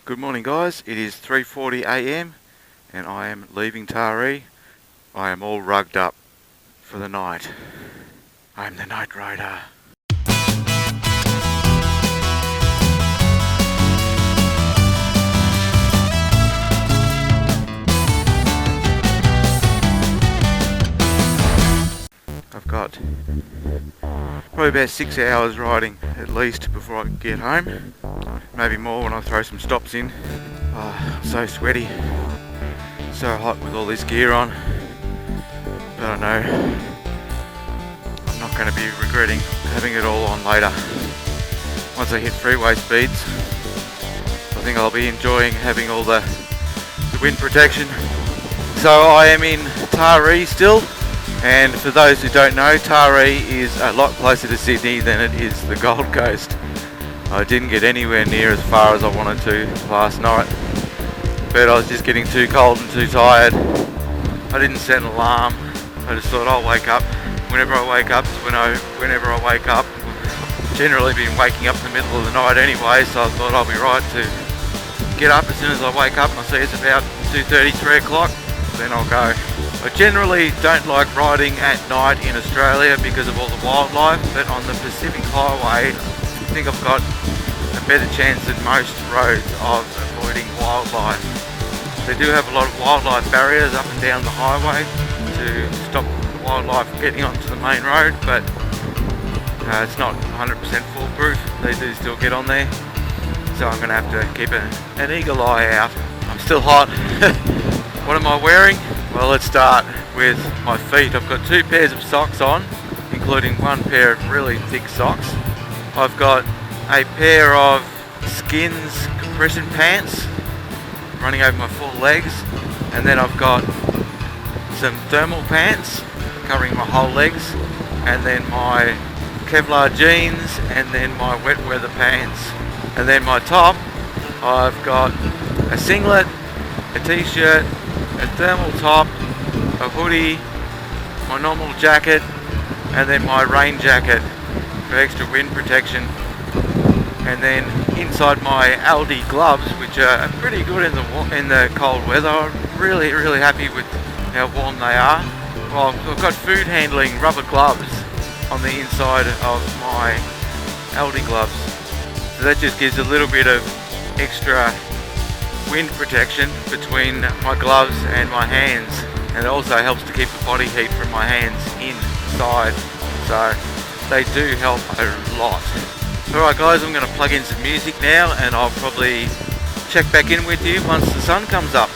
Good morning guys, it is 3:40 AM and I am leaving Taree. I am all rugged up for the night. I am the Night Rider. I've got probably about 6 hours riding at least before I get home. Maybe more when I throw some stops in. I'm so sweaty, so hot with all this gear on. But I know I'm not going to be regretting having it all on later. Once I hit freeway speeds, I think I'll be enjoying having all the wind protection. So I am in Taree still. And for those who don't know, Taree is a lot closer to Sydney than it is the Gold Coast. I didn't get anywhere near as far as I wanted to last night, but I was just getting too cold and too tired. I didn't set an alarm. I just thought I'll wake up. Whenever I wake up is whenever I wake up. I've generally been waking up in the middle of the night anyway, so I thought I'll be right to get up as soon as I wake up. I see it's about 2:30, 3 o'clock, then I'll go. I generally don't like riding at night in Australia because of all the wildlife, but on the Pacific Highway I think I've got a better chance than most roads of avoiding wildlife. They do have a lot of wildlife barriers up and down the highway to stop the wildlife getting onto the main road, but it's not 100% foolproof. They do still get on there, so I'm going to have to keep an eagle eye out. I'm still hot. What am I wearing? Well, let's start with my feet. I've got 2 pairs of socks on, including 1 pair of really thick socks. I've got a pair of Skins compression pants running over my full legs, and then I've got some thermal pants covering my whole legs, and then my Kevlar jeans, and then my wet weather pants. And then my top, I've got a singlet, a t-shirt, a thermal top, a hoodie, my normal jacket, and then my rain jacket for extra wind protection. And then inside my Aldi gloves, which are pretty good in the cold weather. I'm really happy with how warm they are. Well, I've got food handling rubber gloves on the inside of my Aldi gloves, so that just gives a little bit of extra wind protection between my gloves and my hands, and it also helps to keep the body heat from my hands inside, so they do help a lot. Alright guys, I'm going to plug in some music now and I'll probably check back in with you once the sun comes up.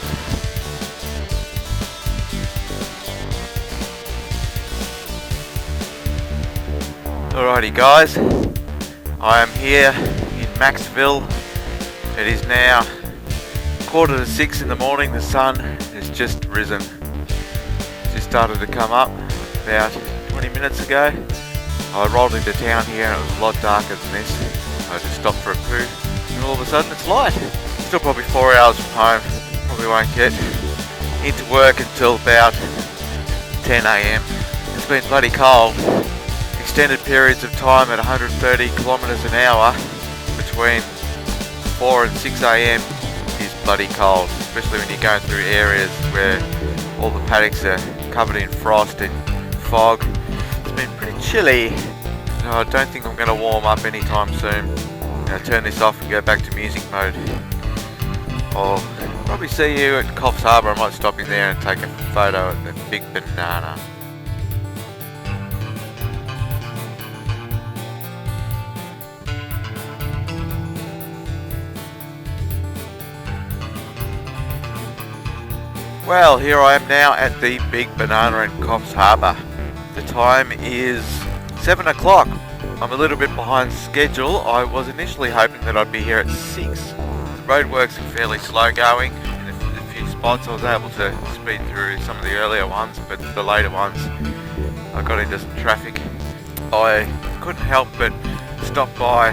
Alrighty guys, I am here in Maxville. It is now 5:45 in the morning. The sun has just risen. Just started to come up about 20 minutes ago. I rolled into town here and it was a lot darker than this. I just stopped for a poo and all of a sudden it's light. Still probably 4 hours from home. Probably won't get into work until about 10 AM. It's been bloody cold. Extended periods of time at 130 kilometres an hour between 4 and 6 AM is bloody cold, especially when you're going through areas where all the paddocks are covered in frost and fog. It's been pretty chilly. No, I don't think I'm going to warm up anytime soon. I'll turn this off and go back to music mode. I'll probably see you at Coffs Harbour. I might stop in there and take a photo at the Big Banana. Well, here I am now at the Big Banana in Coffs Harbour. The time is 7 o'clock. I'm a little bit behind schedule. I was initially hoping that I'd be here at 6. The roadworks are fairly slow going. In a few spots I was able to speed through some of the earlier ones, but the later ones I got into some traffic. I couldn't help but stop by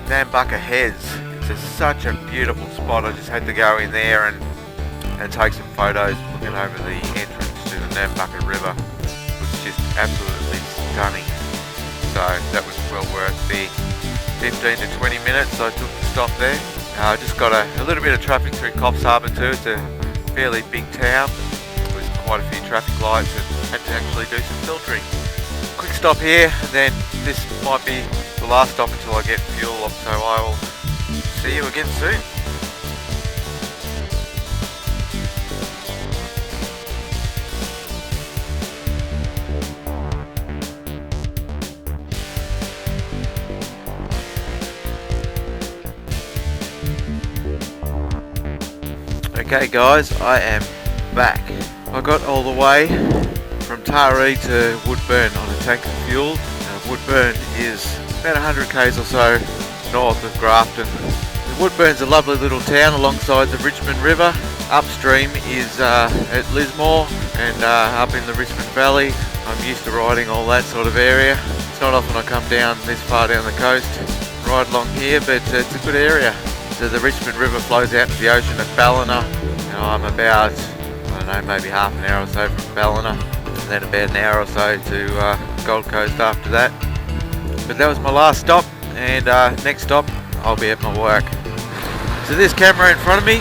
Nambucca Heads. It's such a beautiful spot. I just had to go in there and take some photos looking over the entrance to the Nambucca River. It was just absolutely stunning, so that was well worth the 15 to 20 minutes, so I took the stop there. I just got a little bit of traffic through Coffs Harbour too. It's a fairly big town with quite a few traffic lights and had to actually do some filtering. Quick stop here, and then this might be the last stop until I get fuel, so I will see you again soon. Okay guys, I am back. I got all the way from Taree to Woodburn on a tank of fuel. Woodburn is about 100 k's or so north of Grafton. Woodburn's a lovely little town alongside the Richmond River. Upstream is at Lismore and up in the Richmond Valley. I'm used to riding all that sort of area. It's not often I come down this far down the coast, ride along here, but it's a good area. So the Richmond River flows out to the ocean at Ballina, and I'm about, I don't know, maybe half an hour or so from Ballina, and then about an hour or so to Gold Coast after that. But that was my last stop, and next stop I'll be at my work. So this camera in front of me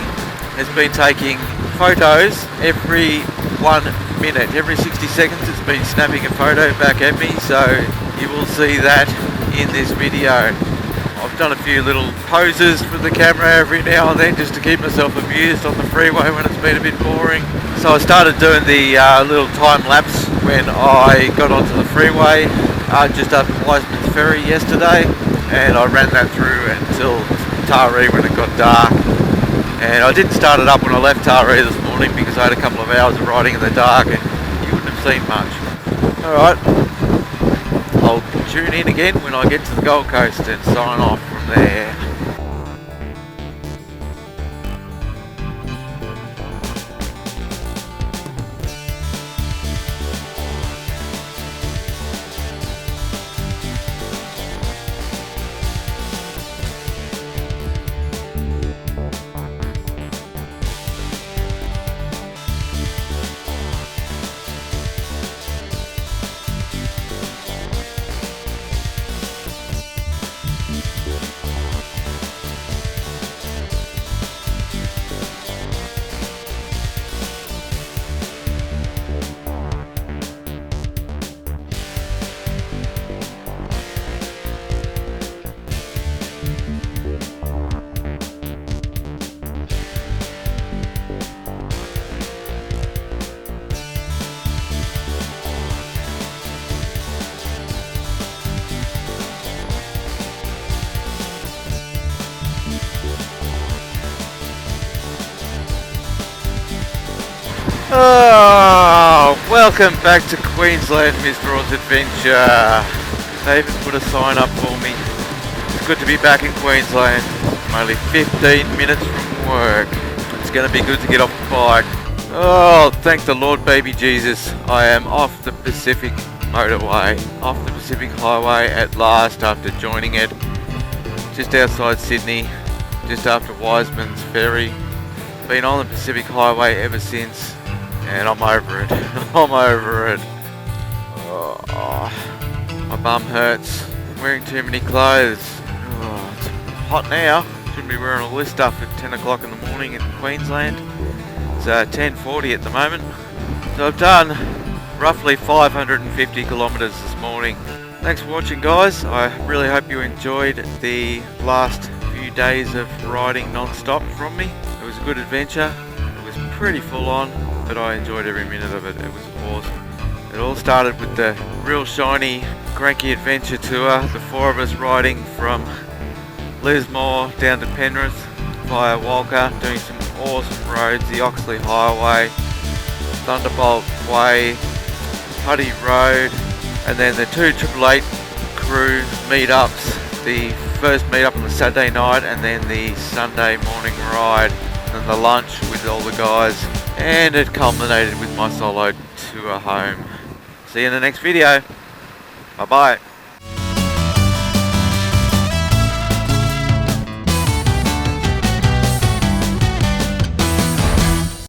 has been taking photos every 1 minute. Every 60 seconds it's been snapping a photo back at me, so you will see that in this video. I've done a few little poses for the camera every now and then just to keep myself amused on the freeway when it's been a bit boring. So I started doing the little time lapse when I got onto the freeway just after Wiseman's Ferry yesterday, and I ran that through until Taree when it got dark. And I didn't start it up when I left Taree this morning because I had a couple of hours of riding in the dark and you wouldn't have seen much. Alright, I'll tune in again when I get to the Gold Coast and sign off from there. Oh, welcome back to Queensland, Mr. Oz Adventure. They even put a sign up for me. It's good to be back in Queensland. I'm only 15 minutes from work. It's going to be good to get off the bike. Oh, thank the Lord, baby Jesus. I am off the Pacific motorway, off the Pacific Highway at last after joining it just outside Sydney, just after Wiseman's Ferry. Been on the Pacific Highway ever since. And I'm over it. I'm over it. Oh, my bum hurts. I'm wearing too many clothes. Oh, it's hot now. Shouldn't be wearing all this stuff at 10 o'clock in the morning in Queensland. It's 10:40 at the moment. So I've done roughly 550 kilometres this morning. Thanks for watching, guys. I really hope you enjoyed the last few days of riding non-stop from me. It was a good adventure. It was pretty full on, but I enjoyed every minute of it. It was awesome. It all started with the real Shinee Cranky adventure tour. The four of us riding from Lismore down to Penrith via Walker, doing some awesome roads, the Oxley Highway, Thunderbolt Way, Putty Road, and then the two 888 crew meetups. The first meetup on the Saturday night and then the Sunday morning ride, and the lunch with all the guys. And it culminated with my solo tour home. See you in the next video. Bye bye.